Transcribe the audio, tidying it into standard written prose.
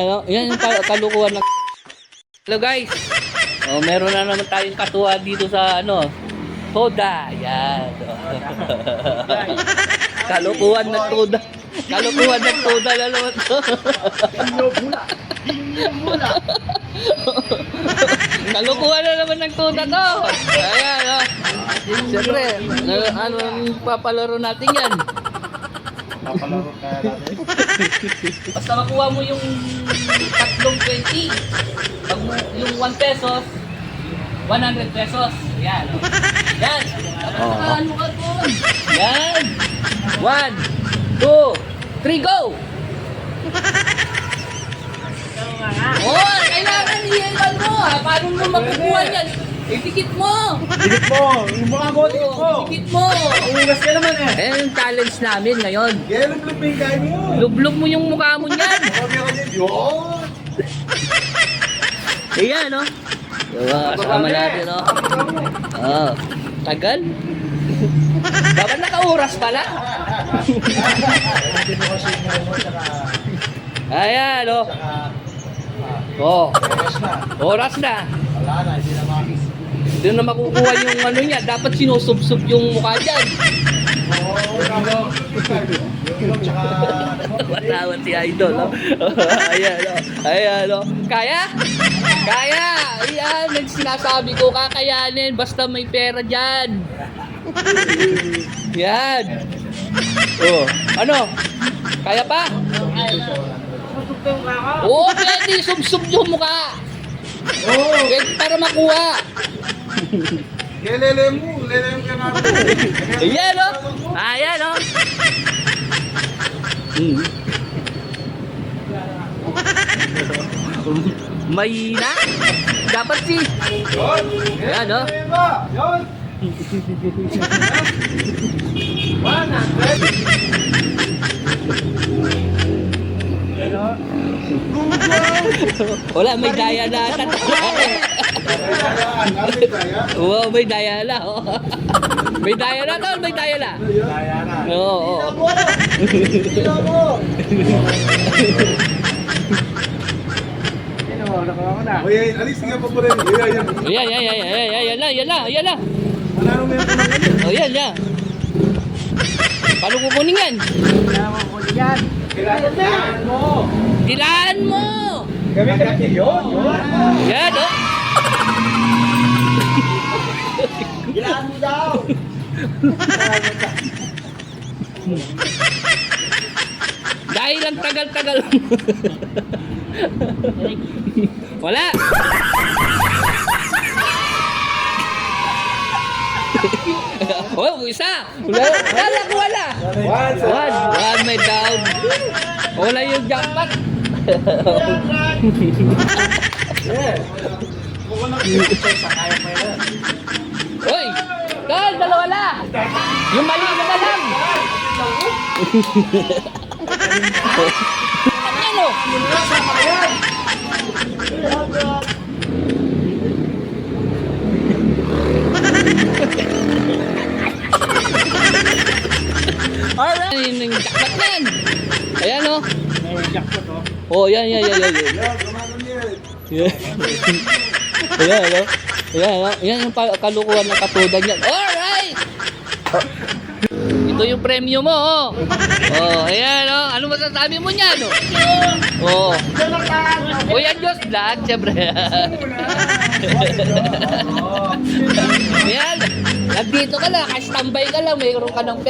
Ano, yan yung kalukuhan ng Hello guys. Oh, meron na naman tayong katuwa dito sa ano, Toda. Yan. Kalukuhan ng Toda. Kalukuhan ng Toda na naman to. Kalukuhan na naman ng Toda to. Ayan, oh. Siyempre, anong papalaro natin yan? Papalaro kaya natin. Basta makuha mo yung tatlong 20. Pag yung 1 pesos, 100 pesos. Yan. Oh. Yan. Ano ka doon? Yan. 1, 2, 3, go! Oh, kailangan i-iwan mo ha. Paano mo makukuha yan? Dikit mo! Dikit mo! Yung mukha mo, dikit mo! Dikit mo! Uungas ka naman eh! Eh, yung challenge namin ngayon. Kaya lublog mo yung kaya mo! Lublog mo yung mukha mo niyan. Okay ka din, yun! Ayan, no? Diba, kasama natin, no? Oh, tagal. Dapat naka-oras pala. Ayan, no? Oh, oras na. Wala na, hindi na makakis. Hindi na makukuha yung ano niya. Dapat sinusub-sub yung mukha dyan. Matawad si Idol, no? Ayan, no? Ayan, no? Kaya? Kaya! Ayan, sinasabi ko, kakayanin. Basta may pera dyan. Yan. Oh, ano? Kaya pa? Oo, pwede. Sub-sub yung mukha. Oo! Pwede para makuha. Kaya lele mo ka natin. Ayan, no? Ayan, no? May na? Dapat si... Yun! Ayan, no? Yun! 100! Wala, may daya na ata. Oo, may daya na. Oh. May daya na, tol. May daya na. Kaya na. Oo. Sino mo? Oye, alis nga pa po rin. Ayan, ayan, ayan, ayan, ayan na, ayan na, ayan na. Wala nang meron na ganyan. O, yan, yan. Paano kukunin yan? Kailangan mo. Dilaan mo! Kami kasi yun. Yan, oh. Kailangan mo daw. Dahil ang tagal-tagal. Wala. Oh, isa. Wala ko wala. One may down. Wala yung jackpot. Hoy, dahil dalawa lang. Yung mali na lang. Ano? Alright. Yung jackpot na yan. Ayan, oh. May jackpot oh. Oh, yan. Yan. Ayan, ano? Ayan, ano? Ayan yung kalukuhan ng katudan niyan. Alright! Ito yung premyo mo, oh. Oh, ayan, oh. Ano masasabi mo niyan, oh? Oh. O yan, Diyos vlog, siyempre. Ayan. Nandito ka lang, standby ka lang, mayroon ka ng pera.